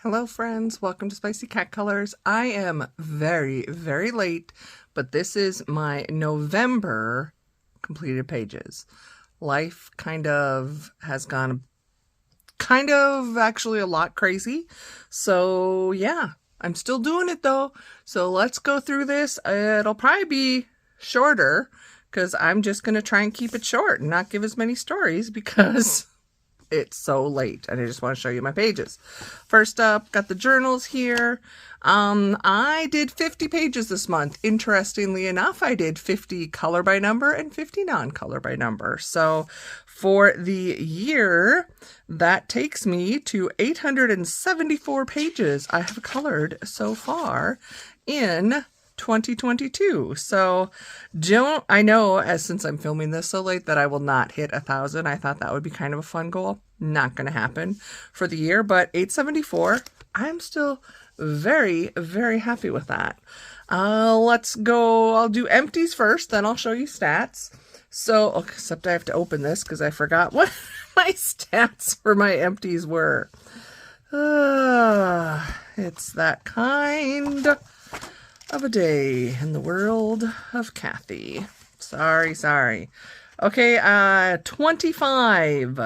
Hello friends, welcome to Spicy Cat Colors. I am very, very late, but this is my November completed pages. Life kind of has gone actually a lot crazy. So yeah, I'm still doing it though. So let's go through this. It'll probably be shorter because I'm just going to try and keep it short and not give as many stories because it's so late and I just want to show you my pages. First up, got the journals here. I did 50 pages this month. Interestingly enough, I did 50 color by number and 50 non-color by number. So for the year, that takes me to 874 pages I have colored so far in 2022. So I know as since I'm filming this so late that I will not hit 1,000. I thought that would be kind of a fun goal. Not going to happen for the year, but 874, I'm still very, very happy with that. Let's go. I'll do empties first, then I'll show you stats. So, except I have to open this because I forgot what my stats for my empties were. It's that kind of a day in the world of Kathy. Sorry. Okay, 25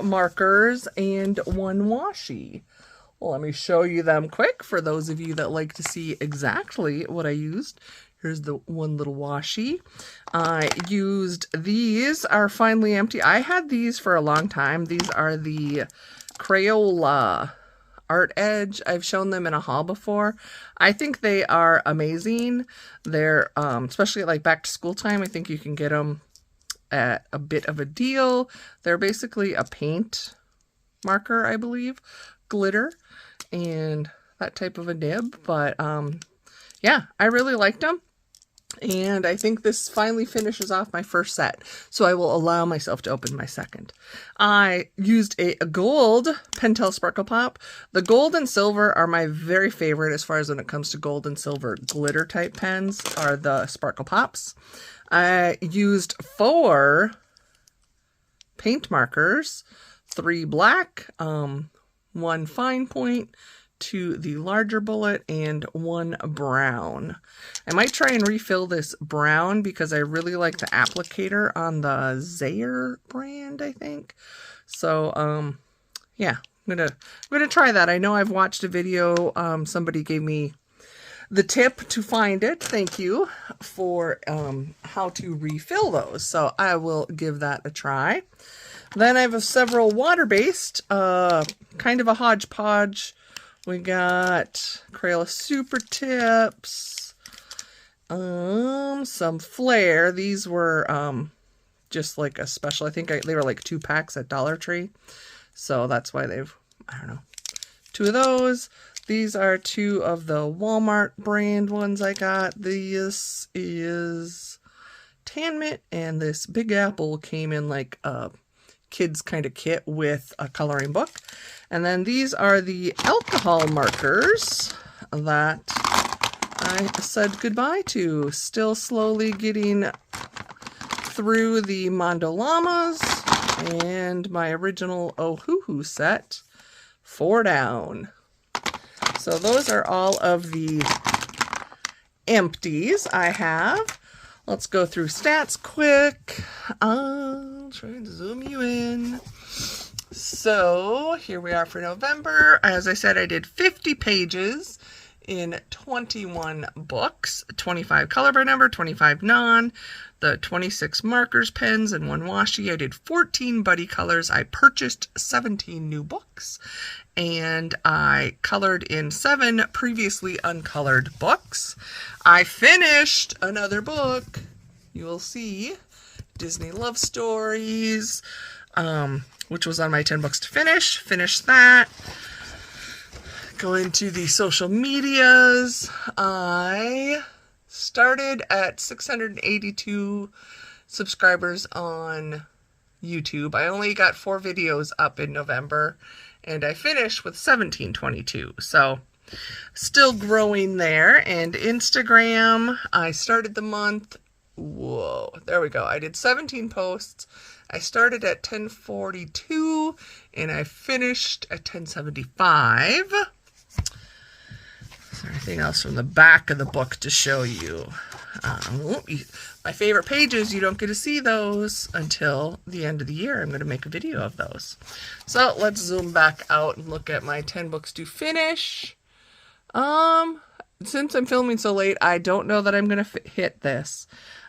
markers and one washi. Well, let me show you them quick for those of you that like to see exactly what I used. Here's the one little washi. I used these, are finally empty. I had these for a long time. These are the Crayola Art Edge. I've shown them in a haul before. I think they are amazing. They're, especially like back to school time, I think you can get them at a bit of a deal. They're basically a paint marker, I believe, glitter, and that type of a nib. But yeah, I really liked them. And I think this finally finishes off my first set. So I will allow myself to open my second. I used a gold Pentel Sparkle Pop. The gold and silver are my very favorite as far as when it comes to gold and silver glitter type pens are the Sparkle Pops. I used 4 paint markers, 3 black, 1 fine point, 2 the larger bullet, and 1 brown. I might try and refill this brown because I really like the applicator on the Zaire brand, I think. So, yeah, I'm gonna try that. I know I've watched a video, somebody gave me the tip to find it. Thank you for how to refill those. So I will give that a try. Then I have several water-based, kind of a hodgepodge. We got Crayola Super Tips, some Flair. These were just like a special. I think they were like 2 packs at Dollar Tree. So that's why they've, I don't know, 2 of those. These are 2 of the Walmart brand ones I got. This is Tan Mitt, and this Big Apple came in like a kids kind of kit with a coloring book. And then these are the alcohol markers that I said goodbye to. Still slowly getting through the Mondo Llamas and my original Oh Hoo Hoo set, 4 down. So those are all of the empties I have. Let's go through stats quick. I'll try to zoom you in. So here we are for November. As I said, I did 50 pages in 21 books, 25 color by number, 25 non, the 26 markers, pens, and 1 washi. I did 14 buddy colors. I purchased 17 new books, and I colored in 7 previously uncolored books. I finished another book. You will see Disney Love Stories, which was on my 10 books to finish. Finished that. Go into the social medias. I started at 682 subscribers on YouTube. I only got 4 videos up in November, and I finished with 1722. So still growing there. And Instagram, I started the month. Whoa, there we go. I did 17 posts. I started at 1042 and I finished at 1075. Is there anything else from the back of the book to show you? My favorite pages, you don't get to see those until the end of the year. I'm going to make a video of those. So let's zoom back out and look at my 10 books to finish. Since I'm filming so late, I don't know that I'm going to hit this.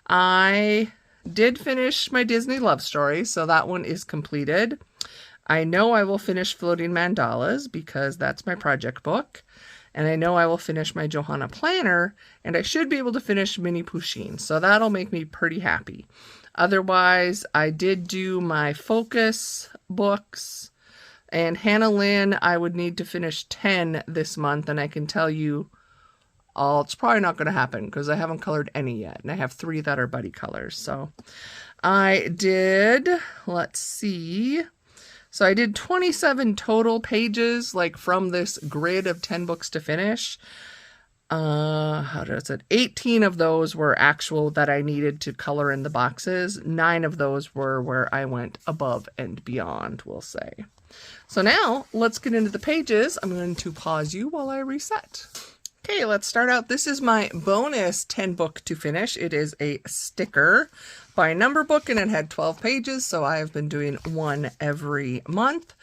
I did finish my Disney love story, so that one is completed. I know I will finish Floating Mandalas because that's my project book. And I know I will finish my Johanna Planner, and I should be able to finish Mini Pusheen, so that'll make me pretty happy. Otherwise, I did do my focus books, and Hannah Lynn, I would need to finish 10 this month, and I can tell you, it's probably not going to happen because I haven't colored any yet, and I have 3 that are buddy colors. So I did, let's see... So I did 27 total pages, like from this grid of 10 books to finish. 18 of those were actual that I needed to color in the boxes. 9 of those were where I went above and beyond, we'll say. So now let's get into the pages. I'm going to pause you while I reset. Okay, let's start out. This is my bonus 10 book to finish. It is a sticker by number book, and it had 12 pages, so I have been doing one every month.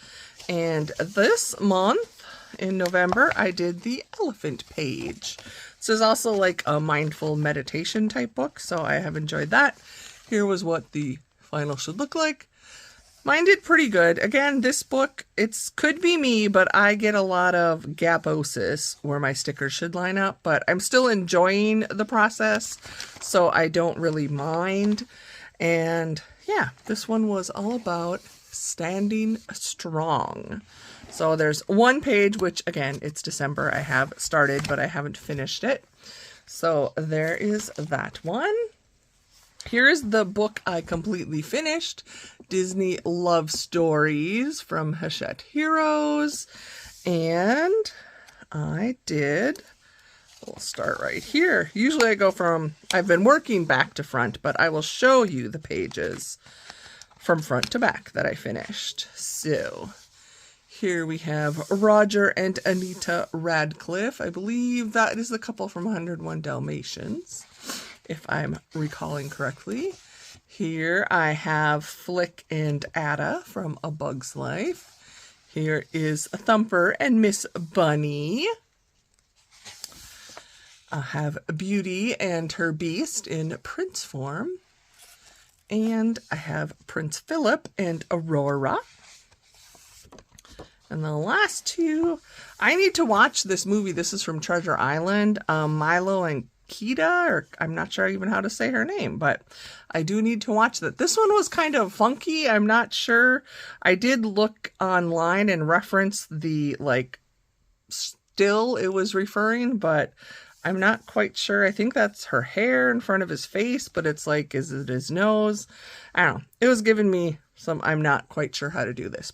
And this month, in November, I did the elephant page. This is also like a mindful meditation type book, so I have enjoyed that. Here was what the final should look like. Mine did pretty good. Again, this book, could be me, but I get a lot of gaposis where my stickers should line up, but I'm still enjoying the process, so I don't really mind. And yeah, this one was all about standing strong. So there's one page, which again, it's December. I have started, but I haven't finished it. So there is that one. Here's the book I completely finished, Disney Love Stories from Hachette Heroes, and we'll start right here. Usually I go I've been working back to front, but I will show you the pages from front to back that I finished. So here we have Roger and Anita Radcliffe. I believe that is the couple from 101 Dalmatians, if I'm recalling correctly. Here I have Flick and Ada from A Bug's Life. Here is Thumper and Miss Bunny. I have Beauty and her Beast in Prince form. And I have Prince Philip and Aurora. And the last two, I need to watch this movie. This is from Treasure Island. Milo and Kita, or I'm not sure even how to say her name, but I do need to watch that. This one was kind of funky. I'm not sure. I did look online and reference the still it was referring, but I'm not quite sure. I think that's her hair in front of his face, but it's like, is it his nose? I don't know. It was giving me I'm not quite sure how to do this,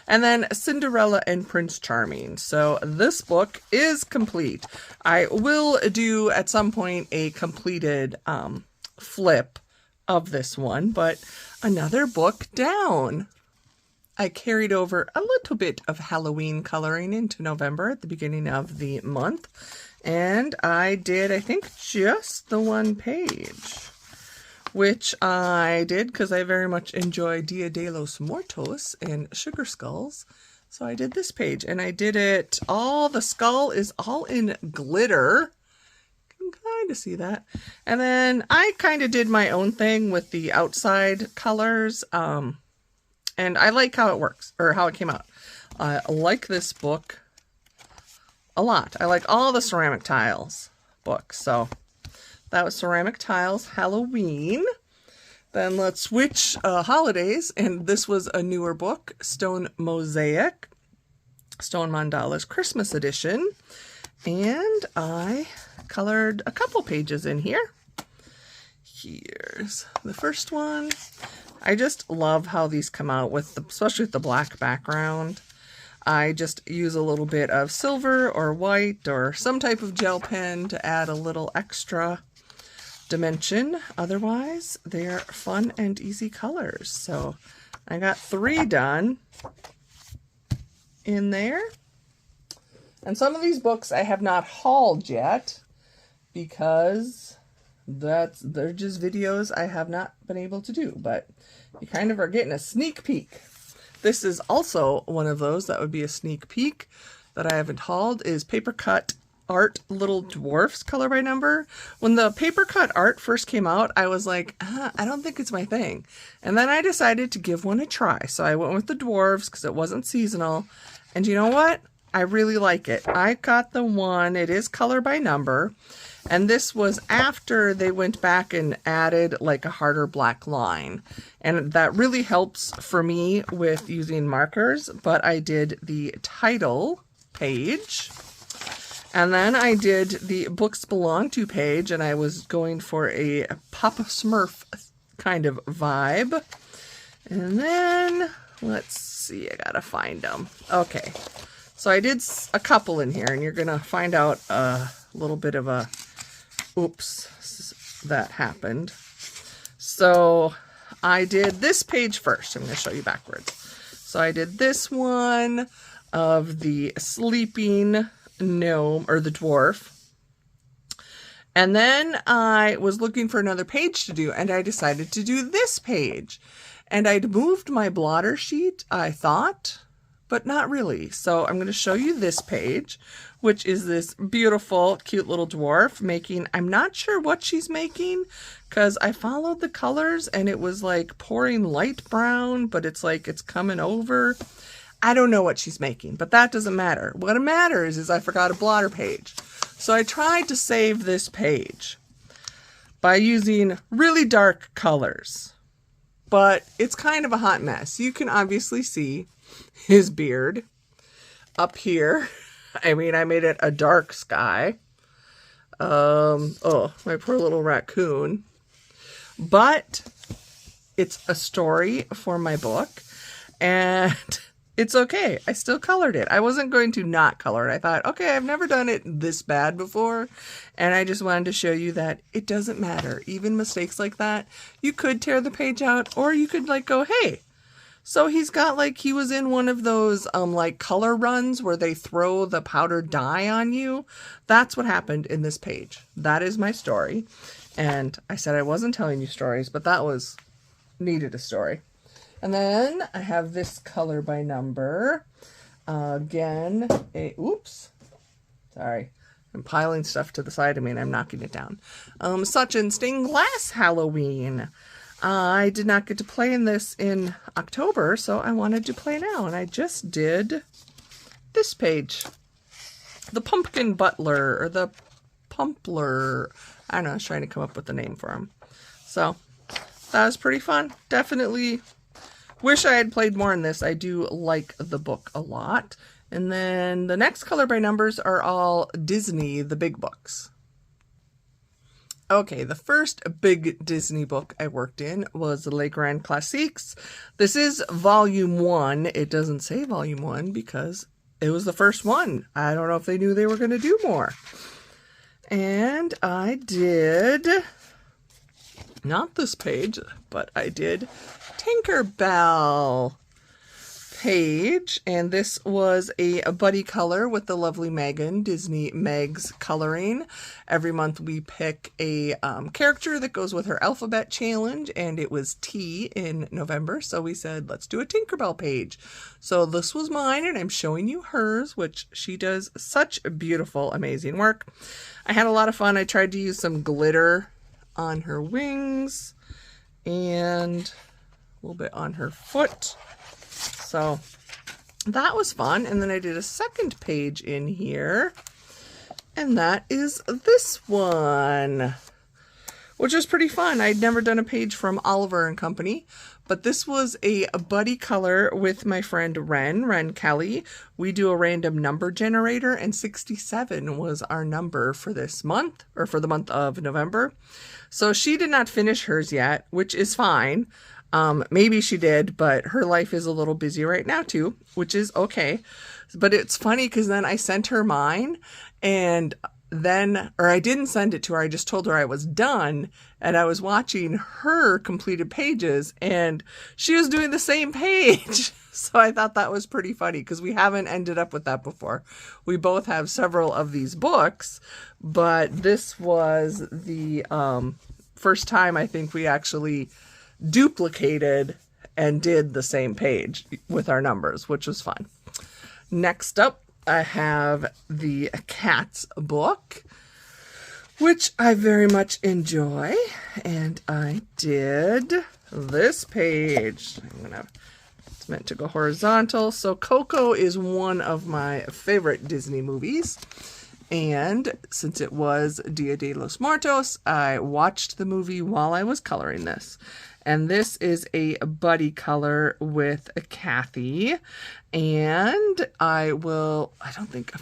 and then Cinderella and Prince Charming. So this book is complete. I will do at some point a completed flip of this one, but another book down. I carried over a little bit of Halloween coloring into November at the beginning of the month, and I did, I think, just the one page, which I did because I very much enjoy Dia de los Muertos and Sugar Skulls. So I did this page, and I did it the skull is all in glitter. You can kind of see that. And then I kind of did my own thing with the outside colors. And I like how it works, or how it came out. I like this book a lot. I like all the ceramic tiles books. So that was Ceramic Tiles Halloween. Then let's switch holidays, and this was a newer book, Stone Mosaic, Stone Mandalas Christmas Edition, and I colored a couple pages in here. Here's the first one. I just love how these come out with especially with the black background. I just use a little bit of silver or white or some type of gel pen to add a little extra dimension. Otherwise, they're fun and easy colors. So I got 3 done. in there. And some of these books I have not hauled yet because they're just videos I have not been able to do, but you kind of are getting a sneak peek. This is also one of those that would be a sneak peek that I haven't hauled, is Paper Cut Art Little Dwarfs color by number. When the paper cut art first came out, I was like, I don't think it's my thing. And then I decided to give one a try. So I went with the dwarves because it wasn't seasonal. And you know what? I really like it. I got the one, it is color by number. And this was after they went back and added like a harder black line. And that really helps for me with using markers. But I did the title page. And then I did the Books Belong To page. And I was going for a Papa Smurf kind of vibe. And then, let's see, I gotta find them. Okay. So I did a couple in here, and you're going to find out a little bit of a oops that happened. So I did this page first. I'm going to show you backwards. So I did this one of the sleeping gnome, or the dwarf. And then I was looking for another page to do, and I decided to do this page. And I'd moved my blotter sheet, I thought, but not really. So I'm going to show you this page, which is this beautiful, cute little dwarf making, I'm not sure what she's making, because I followed the colors and it was like pouring light brown, but it's like it's coming over. I don't know what she's making, but that doesn't matter. What matters is I forgot a blotter page. So I tried to save this page by using really dark colors, but it's kind of a hot mess. You can obviously see his beard up here. I mean, I made it a dark sky. Oh, my poor little raccoon. But it's a story for my book, and it's okay. I still colored it. I wasn't going to not color it. I thought, okay, I've never done it this bad before, and I just wanted to show you that it doesn't matter. Even mistakes like that, you could tear the page out, or you could like go, hey, so he's got like, he was in one of those like color runs where they throw the powdered dye on you. That's what happened in this page. That is my story. And I said I wasn't telling you stories, but that was needed a story. And then I have this color by number. Again, oops, sorry. I'm piling stuff to the side of me and I'm knocking it down. Such and Stained Glass Halloween. I did not get to play in this in October, so I wanted to play now. And I just did this page. The Pumpkin Butler, or the Pumpler. I don't know, I was trying to come up with the name for him. So, that was pretty fun. Definitely wish I had played more in this. I do like the book a lot. And then the next color by numbers are all Disney, the big books. Okay, the first big Disney book I worked in was Les Grands Classiques. This is volume 1. It doesn't say volume 1 because it was the first one. I don't know if they knew they were going to do more. And I did, not this page, but I did Tinkerbell page, and this was a buddy color with the lovely Megan, Disney Meg's coloring. Every month we pick a character that goes with her alphabet challenge, and it was T in November, so we said let's do a Tinkerbell page. So this was mine, and I'm showing you hers, which she does such beautiful, amazing work. I had a lot of fun. I tried to use some glitter on her wings and a little bit on her foot. So that was fun. And then I did a second page in here, and that is this one, which is pretty fun. I'd never done a page from Oliver and Company, but this was a buddy color with my friend Ren Kelly. We do a random number generator, and 67 was our number for this month, or for the month of November. So she did not finish hers yet, which is fine. Maybe she did, but her life is a little busy right now too, which is okay. But it's funny because then I sent her mine, and then, or I didn't send it to her. I just told her I was done, and I was watching her completed pages, and she was doing the same page. So I thought that was pretty funny because we haven't ended up with that before. We both have several of these books, but this was the first time I think we actually duplicated and did the same page with our numbers, which was fun. Next up, I have the Cats book, which I very much enjoy, and I did this page. It's meant to go horizontal. So Coco is one of my favorite Disney movies, and since it was Dia de los Muertos, I watched the movie while I was coloring this. And this is a buddy color with Kathy. And I don't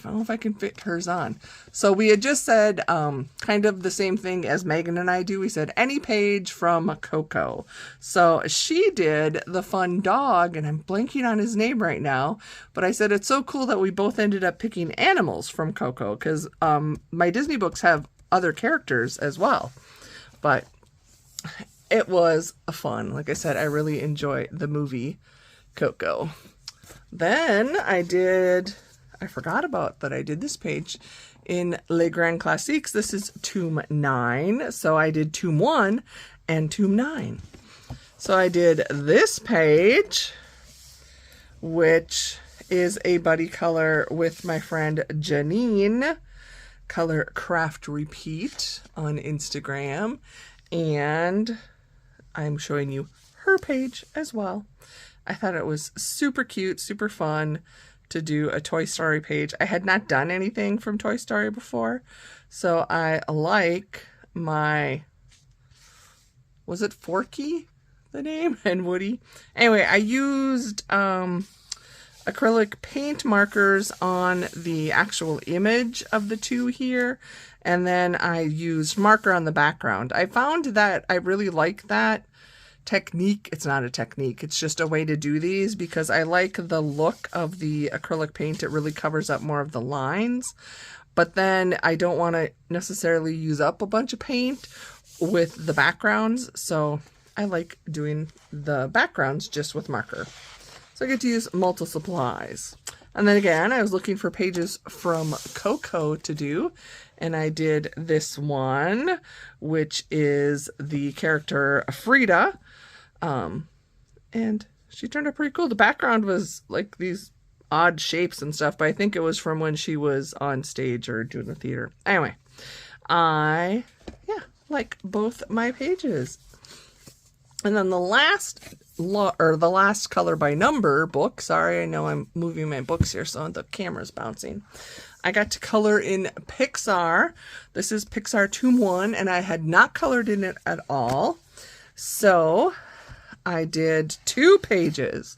know if I can fit hers on. So we had just said kind of the same thing as Megan and I do. We said any page from Coco. So she did the fun dog, and I'm blanking on his name right now. But I said it's so cool that we both ended up picking animals from Coco, because my Disney books have other characters as well. But it was fun. Like I said, I really enjoy the movie Coco. Then I forgot about that I did this page in Les Grands Classiques. This is Tomb 9. So I did Tomb 1 and Tomb 9. So I did this page, which is a buddy color with my friend Janine, color Craft Repeat on Instagram. And I'm showing you her page as well. I thought it was super cute, super fun to do a Toy Story page. I had not done anything from Toy Story before, so I like my, was it Forky, the name, and Woody? Anyway, I used acrylic paint markers on the actual image of the two here, and then I used marker on the background. I found that I really like that technique. It's not a technique, it's just a way to do these, because I like the look of the acrylic paint. It really covers up more of the lines, but then I don't want to necessarily use up a bunch of paint with the backgrounds, so I like doing the backgrounds just with marker. So I get to use multiple supplies. And then again, I was looking for pages from Coco to do, and I did this one, which is the character Frida. And she turned out pretty cool. The background was like these odd shapes and stuff, but I think it was from when she was on stage or doing the theater. Anyway, I like both my pages. And then the last color by number book, sorry, I know I'm moving my books here, so the camera's bouncing. I got to color in Pixar. This is Pixar Tomb 1, and I had not colored in it at all. So I did 2 pages.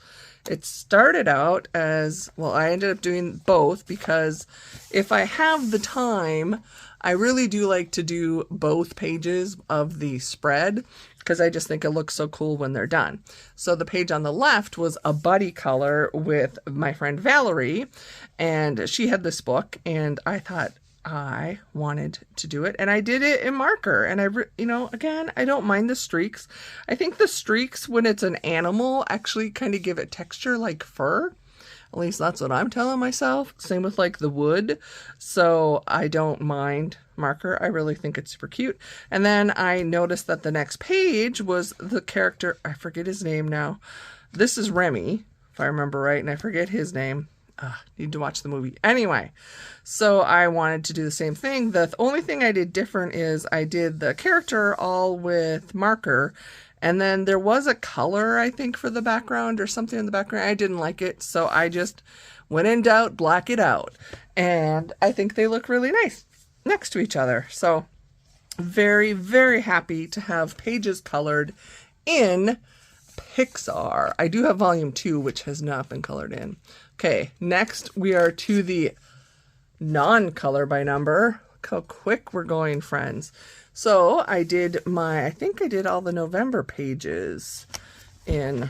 It started out as, well, I ended up doing both because if I have the time, I really do like to do both pages of the spread because I just think it looks so cool when they're done. So the page on the left was a buddy color with my friend Valerie, and she had this book, and I thought I wanted to do it, and I did it in marker. And again, I don't mind the streaks. I think the streaks, when it's an animal, actually kind of give it texture like fur. At least that's what I'm telling myself. Same with like the wood. So I don't mind marker. I really think it's super cute. And then I noticed that the next page was the character, I forget his name now. This is Remy, if I remember right, and I forget his name. Need to watch the movie. Anyway, so I wanted to do the same thing. The only thing I did different is I did the character all with marker, and then there was a color, I think, for the background or something in the background. I didn't like it, so I just, when in doubt, black it out. And I think they look really nice next to each other. So very, very happy to have pages colored in Pixar. I do have volume 2, which has not been colored in. Okay, next we are to the non-color by number. Look how quick we're going, friends. So I think I did all the November pages in,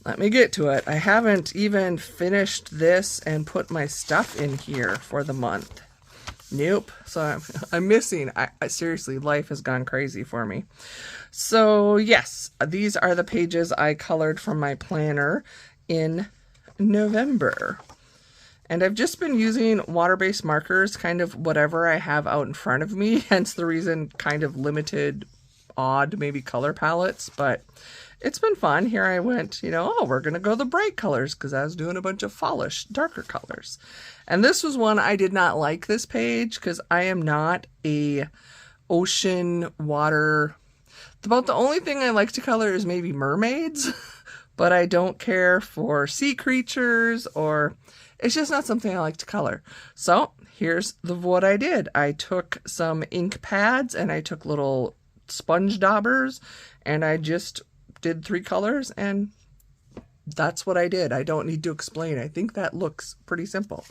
let me get to it. I haven't even finished this and put my stuff in here for the month. Nope. So I'm missing. I seriously, life has gone crazy for me. So yes, these are the pages I colored from my planner in November. And I've just been using water-based markers, kind of whatever I have out in front of me, hence the reason kind of limited, odd, maybe color palettes, but it's been fun. Here I went, you know, oh, we're going to go the bright colors because I was doing a bunch of fallish, darker colors. And this was one I did not like this page because I am not a ocean water. About the only thing I like to color is maybe mermaids, but I don't care for sea creatures, or it's just not something I like to color. So here's what I did. I took some ink pads and I took little sponge daubers and I just did 3 colors, and that's what I did. I don't need to explain. I think that looks pretty simple.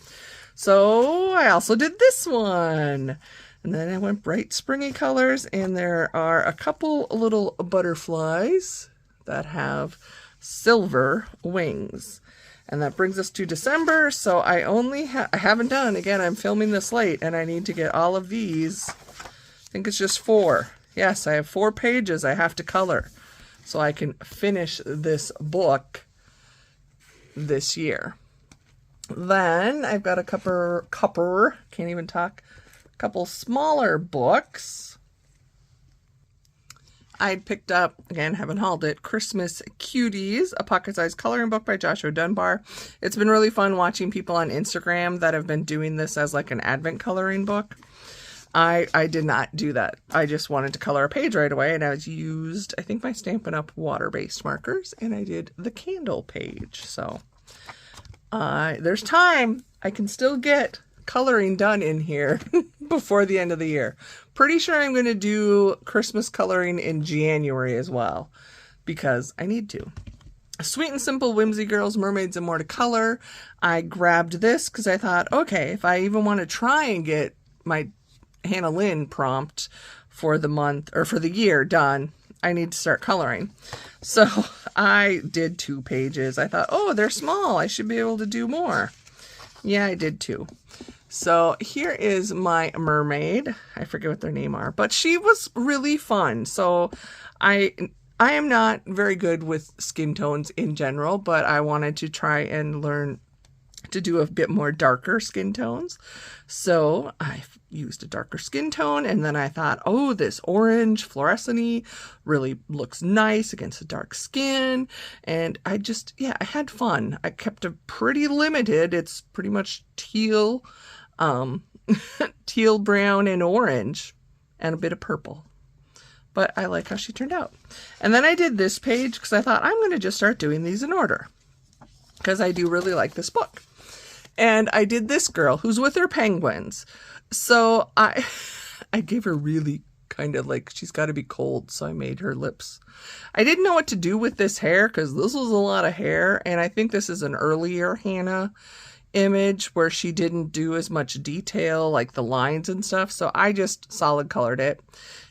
So I also did this one. And then I went bright springy colors, and there are a couple little butterflies that have silver wings. And that brings us to December. So I only I haven't done, again, I'm filming this late and I need to get all of these. I think it's just 4. Yes, I have 4 pages I have to color so I can finish this book this year. Then I've got a couple smaller books. I picked up, again, haven't hauled it, Christmas Cuties, a pocket-sized coloring book by Joshua Dunbar. It's been really fun watching people on Instagram that have been doing this as like an advent coloring book. I did not do that. I just wanted to color a page right away, and I used, I think, my Stampin' Up! Water-based markers, and I did the candle page. So there's time. I can still get coloring done in here before the end of the year. Pretty sure I'm going to do Christmas coloring in January as well, because I need to. Sweet and Simple Whimsy Girls, Mermaids and More to Color. I grabbed this because I thought, okay, if I even want to try and get my Hannah Lynn prompt for the month or for the year done, I need to start coloring. So I did 2 pages. I thought, oh, they're small. I should be able to do more. Yeah, I did 2. So here is my mermaid. I forget what their name are, but she was really fun. So I am not very good with skin tones in general, but I wanted to try and learn to do a bit more darker skin tones. So I used a darker skin tone, and then I thought, oh, this orange fluorescent-y really looks nice against the dark skin. And I just, yeah, I had fun. I kept it pretty limited. It's pretty much teal, teal, brown, and orange, and a bit of purple. But I like how she turned out. And then I did this page because I thought I'm going to just start doing these in order, because I do really like this book. And I did this girl who's with her penguins. So I gave her really kind of like, she's got to be cold. So I made her lips. I didn't know what to do with this hair because this was a lot of hair. And I think this is an earlier Hannah image where she didn't do as much detail, like the lines and stuff. So I just solid colored it.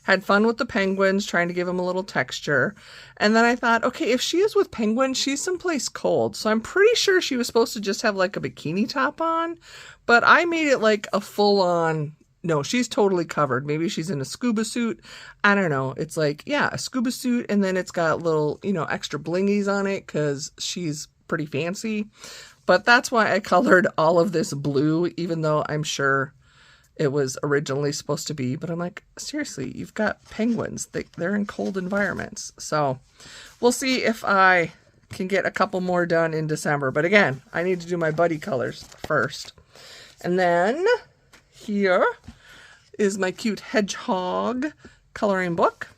Had fun with the penguins, trying to give them a little texture. And then I thought, okay, if she is with penguins, she's someplace cold. So I'm pretty sure she was supposed to just have like a bikini top on, but I made it like a full on, no, she's totally covered. Maybe she's in a scuba suit. I don't know. It's like, yeah, a scuba suit. And then it's got little, you know, extra blingies on it because she's pretty fancy. But that's why I colored all of this blue, even though I'm sure it was originally supposed to be. But I'm like, seriously, you've got penguins. They're in cold environments. So we'll see if I can get a couple more done in December. But again, I need to do my buddy colors first. And then here is my cute hedgehog coloring book.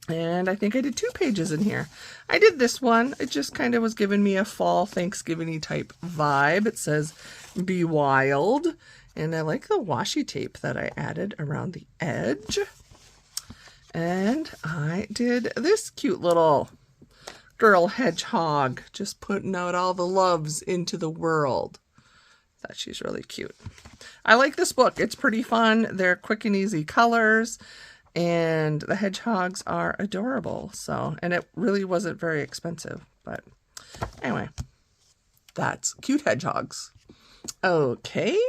And I think I did 2 pages in here. I did this one. It just kind of was giving me a fall Thanksgiving-y type vibe. It says, be wild. And I like the washi tape that I added around the edge. And I did this cute little girl hedgehog, just putting out all the loves into the world. Thought she's really cute. I like this book. It's pretty fun. They're quick and easy colors. And the hedgehogs are adorable. So, and it really wasn't very expensive. But anyway, that's cute hedgehogs. Okay,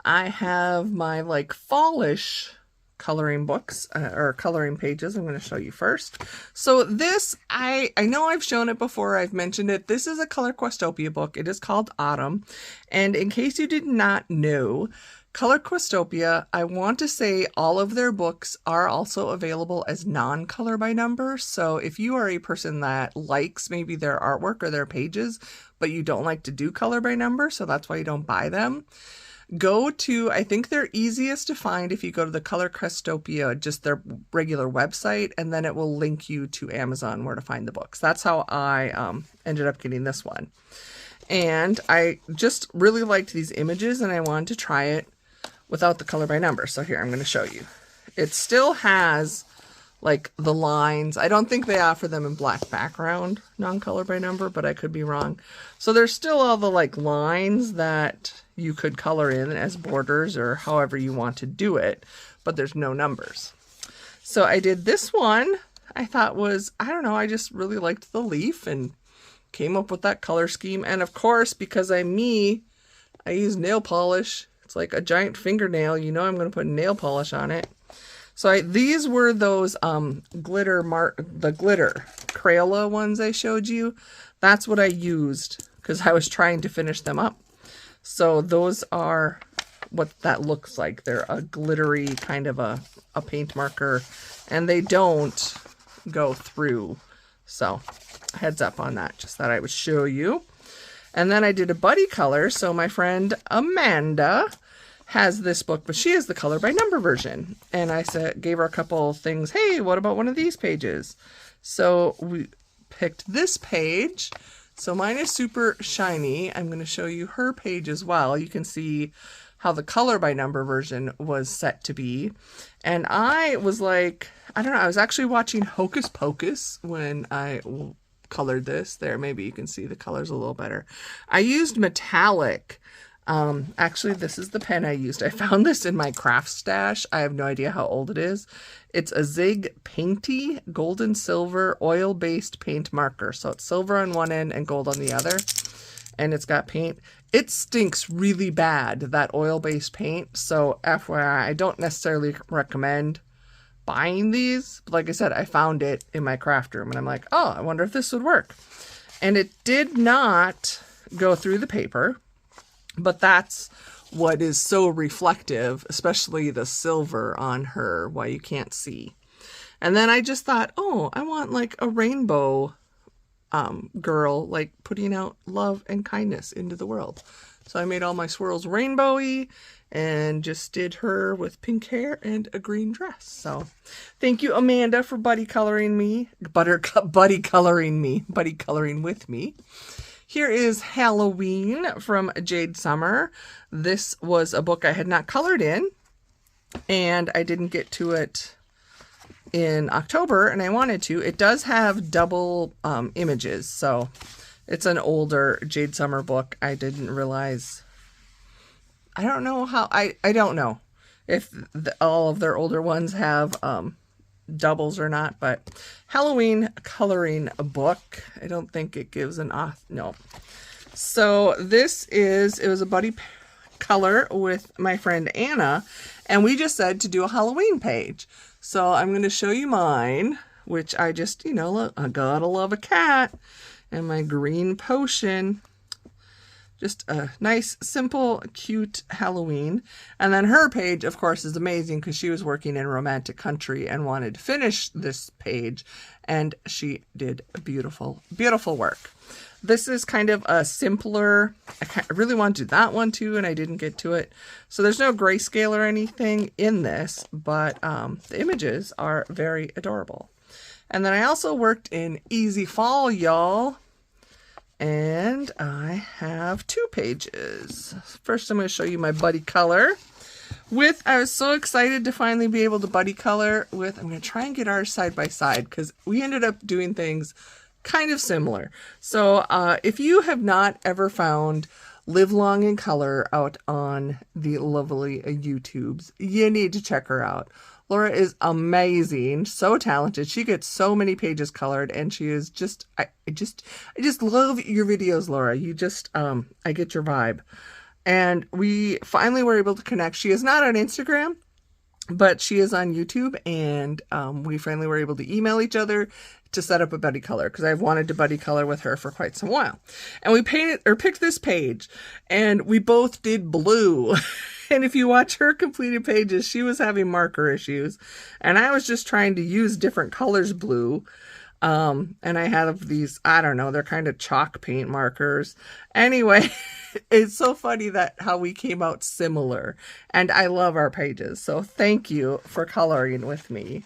I have my like fallish coloring books or coloring pages. I'm going to show you first. So this, I know I've shown it before. I've mentioned it. This is a Color Questopia book. It is called Autumn. And in case you did not know, Color Questopia, I want to say all of their books are also available as non-color by number. So if you are a person that likes maybe their artwork or their pages, but you don't like to do color by number, so that's why you don't buy them, go to, I think they're easiest to find if you go to the Color Questopia, just their regular website, and then it will link you to Amazon where to find the books. That's how I ended up getting this one. And I just really liked these images and I wanted to try it without the color by number. So here, I'm going to show you. It still has like the lines. I don't think they offer them in black background, non-color by number, but I could be wrong. So there's still all the like lines that you could color in as borders or however you want to do it, but there's no numbers. So I did this one. I thought was, I don't know, I just really liked the leaf and came up with that color scheme. And of course, because I'm me, I use nail polish. It's like a giant fingernail. You know I'm going to put nail polish on it. So these were those the glitter Crayola ones I showed you. That's what I used because I was trying to finish them up. So those are what that looks like. They're a glittery kind of a paint marker, and they don't go through. So heads up on that, just thought I would show you. And then I did a buddy color. So my friend Amanda has this book, but she has the color by number version. And I gave her a couple things. Hey, what about one of these pages? So we picked this page. So mine is super shiny. I'm going to show you her page as well. You can see how the color by number version was set to be. And I was like, I don't know, I was actually watching Hocus Pocus when I colored this. There, maybe you can see the colors a little better. I used metallic. Actually, this is the pen I used. I found this in my craft stash. I have no idea how old it is. It's a Zig Painty gold and silver oil-based paint marker. So it's silver on one end and gold on the other. And it's got paint. It stinks really bad, that oil-based paint. So FYI, I don't necessarily recommend buying these. But like I said, I found it in my craft room. And I'm like, oh, I wonder if this would work. And it did not go through the paper. But that's what is so reflective, especially the silver on her, why you can't see. And then I just thought, oh, I want like a rainbow girl, like putting out love and kindness into the world. So I made all my swirls rainbowy and just did her with pink hair and a green dress. So thank you, Amanda, for buddy coloring with me. Here is Halloween from Jade Summer. This was a book I had not colored in, and I didn't get to it in October, and I wanted to. It does have double images, so it's an older Jade Summer book. I didn't realize. I don't know how. I don't know if all of their older ones have doubles or not, but Halloween coloring a book. I don't think it gives an no. So it was a buddy color with my friend Anna, and we just said to do a Halloween page. So I'm going to show you mine, which I just, I gotta love a cat, and my green potion. Just a nice, simple, cute Halloween. And then her page, of course, is amazing because she was working in romantic country and wanted to finish this page. And she did beautiful, beautiful work. This is kind of a simpler, I really want to do that one too, and I didn't get to it. So there's no grayscale or anything in this, but the images are very adorable. And then I also worked in Easy Fall, y'all. And I have 2 pages. First, I'm going to show you my buddy color. I was so excited to finally be able to buddy color with, I'm going to try and get ours side by side because we ended up doing things kind of similar. So if you have not ever found Live Long in Color out on the lovely YouTubes, you need to check her out. Laura is amazing, so talented. She gets so many pages colored, and she is I just love your videos, Laura. You just, I get your vibe. And we finally were able to connect. She is not on Instagram, but she is on YouTube, and we finally were able to email each other to set up a buddy color, because I've wanted to buddy color with her for quite some while. And we picked this page, and we both did blue. And if you watch her completed pages, she was having marker issues, and I was just trying to use different colors blue. And I have these, I don't know, they're kind of chalk paint markers. Anyway, it's so funny that how we came out similar, and I love our pages. So thank you for coloring with me.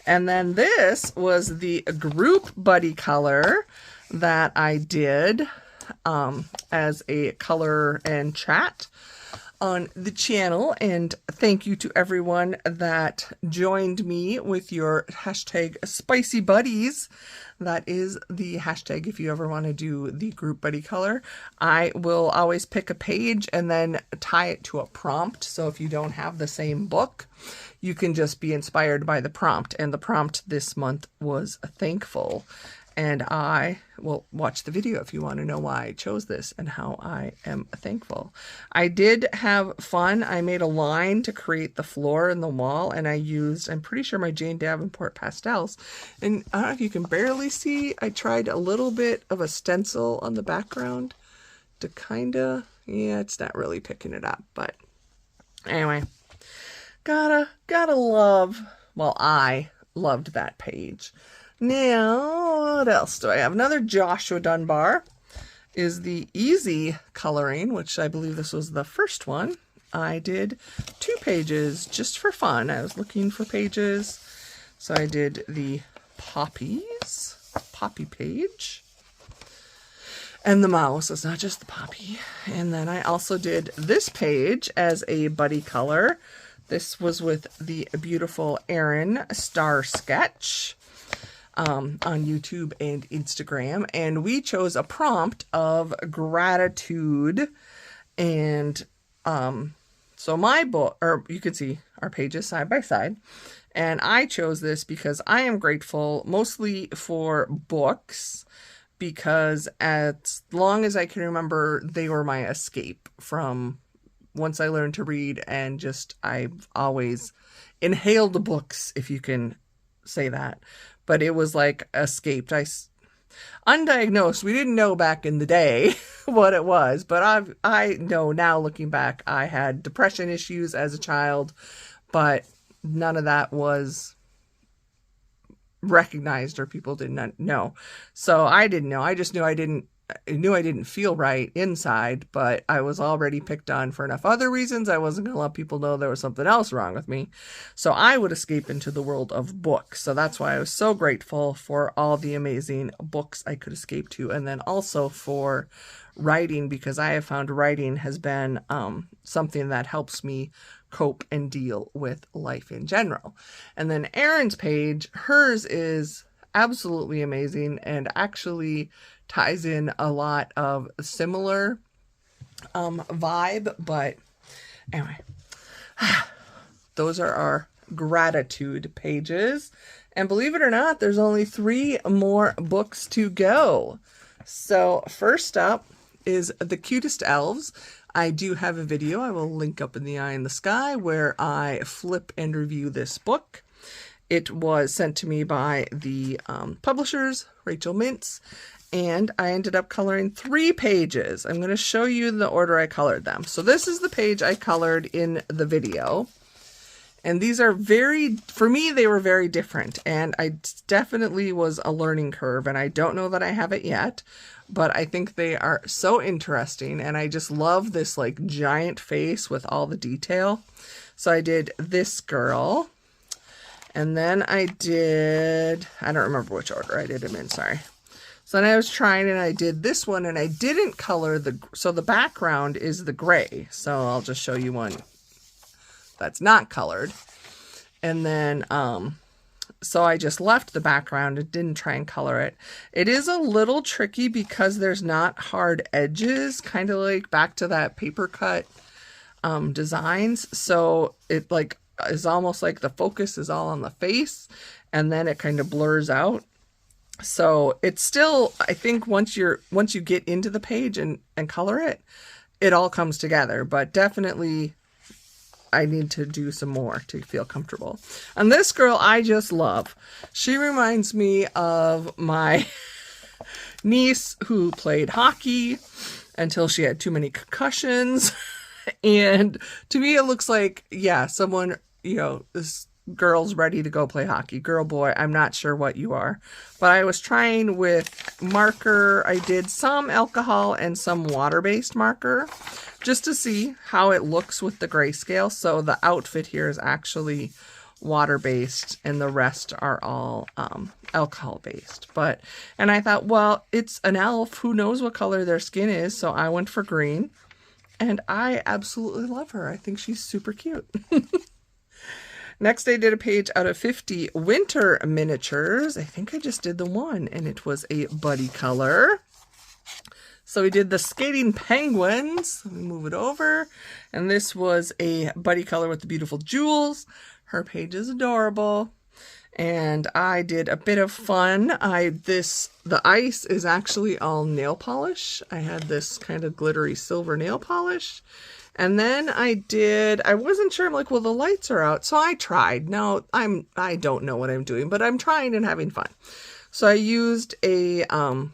And then this was the group buddy color that I did as a color and chat on the channel. And thank you to everyone that joined me with your hashtag Spicy Buddies. That is the hashtag if you ever want to do the group buddy color. I will always pick a page and then tie it to a prompt. So if you don't have the same book, you can just be inspired by the prompt. And the prompt this month was thankful. And I will watch the video if you want to know why I chose this and how I am thankful. I did have fun. I made a line to create the floor and the wall, and I used, I'm pretty sure, my Jane Davenport pastels. And I don't know if you can barely see, I tried a little bit of a stencil on the background to kind of, yeah, it's not really picking it up. But anyway, gotta love, well, I loved that page. Now, what else do I have? Another Joshua Dunbar is the easy coloring, which I believe this was the first one. I did 2 pages just for fun. I was looking for pages, so I did the poppy page, and the mouse. It's not just the poppy. And then I also did this page as a buddy color. This was with the beautiful Erin Star Sketch. On YouTube and Instagram, and we chose a prompt of gratitude. And so my book, or you can see our pages side by side, and I chose this because I am grateful mostly for books, because as long as I can remember, they were my escape from once I learned to read, and just I've always inhaled the books, if you can say that. But it was like escaped. Undiagnosed. We didn't know back in the day what it was, but I know now, looking back, I had depression issues as a child, but none of that was recognized, or people did not know. So I didn't know. I just knew I didn't feel right inside, but I was already picked on for enough other reasons. I wasn't going to let people know there was something else wrong with me. So I would escape into the world of books. So that's why I was so grateful for all the amazing books I could escape to. And then also for writing, because I have found writing has been something that helps me cope and deal with life in general. And then Erin's page, hers is absolutely amazing, and actually ties in a lot of similar vibe. But anyway, those are our gratitude pages, and believe it or not, there's only 3 more books to go. So first up is The Cutest Elves. I do have a video I will link up in the eye in the sky where I flip and review this book. It was sent to me by the publishers, Rachel Mintz, and I ended up coloring 3 pages. I'm going to show you the order I colored them. So this is the page I colored in the video. And these are for me, they were very different. And I definitely was a learning curve, and I don't know that I have it yet, but I think they are so interesting. And I just love this like giant face with all the detail. So I did this girl. And then I don't remember which order I did them in, sorry. So then I was trying, and I did this one, and I didn't color so the background is the gray. So I'll just show you one that's not colored. And then, so I just left the background and didn't try and color it. It is a little tricky because there's not hard edges, kind of like back to that paper cut designs. So it like is almost like the focus is all on the face, and then it kind of blurs out. So it's still, I think once you get into the page and color it, it all comes together, but definitely I need to do some more to feel comfortable. And this girl I just love. She reminds me of my niece who played hockey until she had too many concussions. And to me, it looks like, yeah, someone, this girl's ready to go play hockey. Girl, boy, I'm not sure what you are. But I was trying with marker. I did some alcohol and some water-based marker just to see how it looks with the grayscale. So the outfit here is actually water-based and the rest are all alcohol-based. And I thought, well, it's an elf. Who knows what color their skin is? So I went for green. And I absolutely love her. I think she's super cute. Next, I did a page out of 50 winter miniatures. I think I just did the one, and it was a buddy color. So we did the skating penguins. Let me move it over. And this was a buddy color with the beautiful jewels. Her page is adorable. And I did a bit of fun. The ice is actually all nail polish. I had this kind of glittery silver nail polish. And then I wasn't sure, I'm like, well, the lights are out. So I tried. Now, I don't know what I'm doing, but I'm trying and having fun. So I used the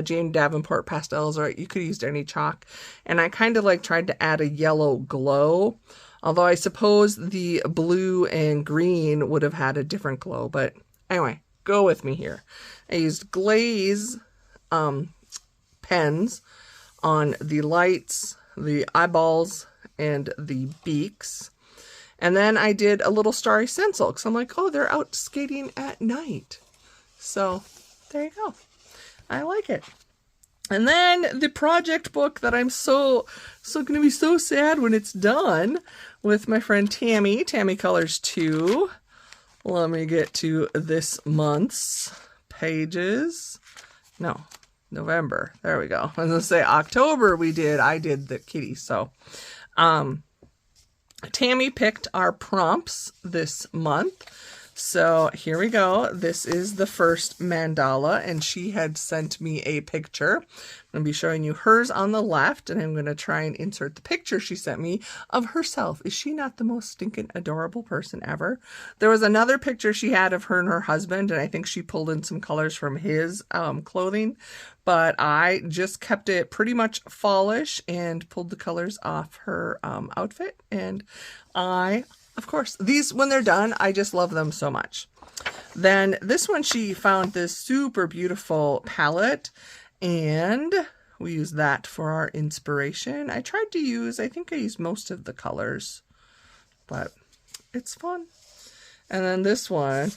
Jane Davenport pastels, or you could have used any chalk. And I kind of tried to add a yellow glow. Although I suppose the blue and green would have had a different glow. But anyway, go with me here. I used glaze pens on the lights, the eyeballs, and the beaks. And then I did a little starry stencil because I'm like, oh, they're out skating at night. So there you go. I like it. And then the project book that I'm so going to be so sad when it's done with my friend Tammy. Tammy Colors 2. Let me get to this month's pages. No, November. There we go. I was going to say October I did the kitty. So Tammy picked our prompts this month. So here we go. This is the first mandala, and she had sent me a picture. I'm going to be showing you hers on the left, and I'm going to try and insert the picture she sent me of herself. Is she not the most stinking adorable person ever? There was another picture she had of her and her husband, and I think she pulled in some colors from his clothing, but I just kept it pretty much fallish and pulled the colors off her outfit, and of course, these, when they're done, I just love them so much. Then this one, she found this super beautiful palette, and we use that for our inspiration. I think I used most of the colors, but it's fun. And then this one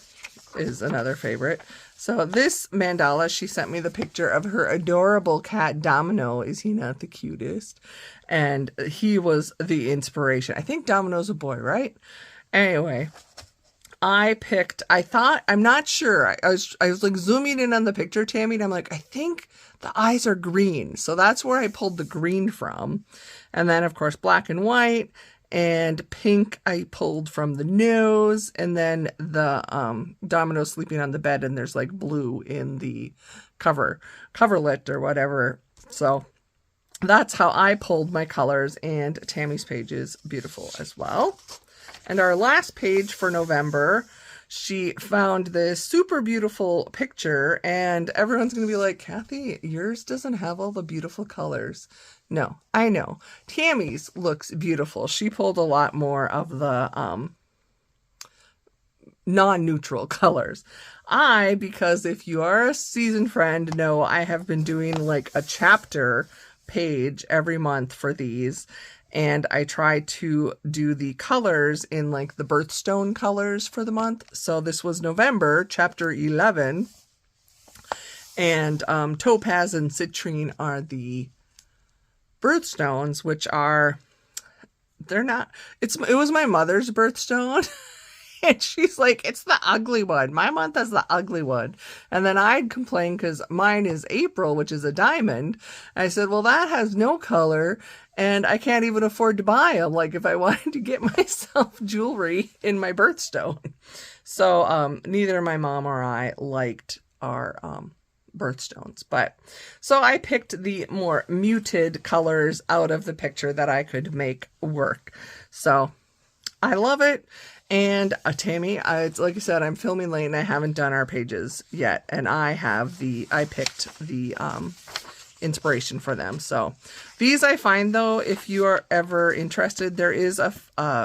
is another favorite. So this mandala, she sent me the picture of her adorable cat, Domino. Is he not the cutest? And he was the inspiration. I think Domino's a boy, right? Anyway, I'm not sure. I was zooming in on the picture, Tammy, and I'm like, I think the eyes are green. So that's where I pulled the green from. And then, of course, black and white. And pink I pulled from the nose, and then the Domino sleeping on the bed, and there's blue in the coverlet or whatever. So that's how I pulled my colors, and Tammy's page is beautiful as well. And our last page for November, she found this super beautiful picture, and everyone's going to be like, Kathy, yours doesn't have all the beautiful colors. No, I know. Tammy's looks beautiful. She pulled a lot more of the non-neutral colors. Because if you are a seasoned friend, know I have been doing a chapter page every month for these. And I try to do the colors in the birthstone colors for the month. So this was November, chapter 11. And topaz and citrine are the birthstones, which are, it was my mother's birthstone. And she's like, it's the ugly one. My month is the ugly one. And then I'd complain because mine is April, which is a diamond. I said, well, that has no color. And I can't even afford to buy them. If I wanted to get myself jewelry in my birthstone. So neither my mom or I liked our birthstones. But so I picked the more muted colors out of the picture that I could make work. So I love it. And Tammy, it's like I said, I'm filming late and I haven't done our pages yet. And I picked the inspiration for them. So these I find, though, if you are ever interested, there is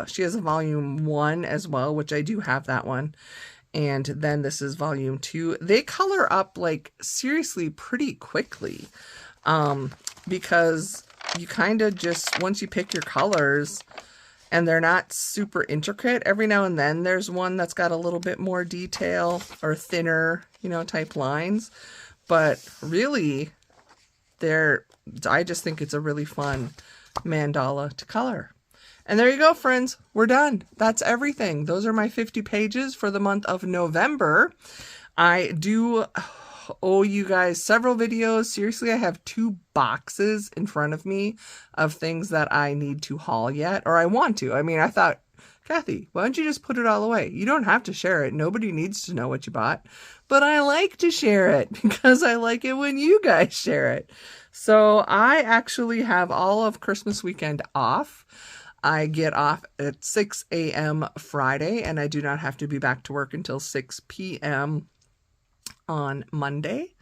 she has a volume 1 as well, which I do have that one. And then this is volume 2. They color up like seriously pretty quickly, because you kind of just, once you pick your colors, and they're not super intricate. Every now and then there's one that's got a little bit more detail or thinner, you know, type lines. But really, I just think it's a really fun mandala to color. And there you go, friends. We're done. That's everything. Those are my 50 pages for the month of November. I do owe you guys several videos. Seriously, I have 2 boxes in front of me of things that I need to haul yet, or I want to. I mean, I thought, Kathy, why don't you just put it all away? You don't have to share it. Nobody needs to know what you bought. But I like to share it because I like it when you guys share it. So I actually have all of Christmas weekend off. I get off at 6 a.m. Friday, and I do not have to be back to work until 6 p.m. on Monday.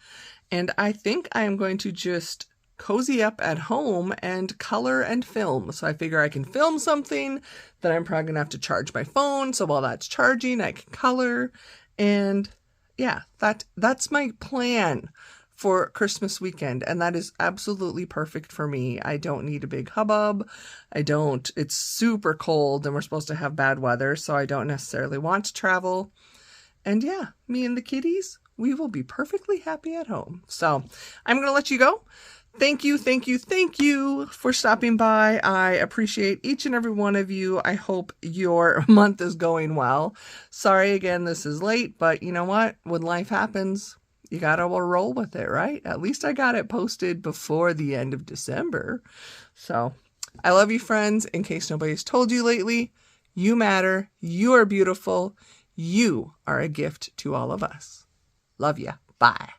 And I think I am going to just cozy up at home and color and film. So I figure I can film something, then I'm probably gonna have to charge my phone. So while that's charging, I can color. And yeah, that's my plan for Christmas weekend. And that is absolutely perfect for me. I don't need a big hubbub. It's super cold and we're supposed to have bad weather, so I don't necessarily want to travel. And yeah, me and the kitties, we will be perfectly happy at home. So I'm going to let you go. Thank you for stopping by. I appreciate each and every one of you. I hope your month is going well. Sorry again, this is late, but you know what? When life happens, you gotta roll with it, right? At least I got it posted before the end of December. So I love you, friends. In case nobody's told you lately, you matter. You are beautiful. You are a gift to all of us. Love ya. Bye.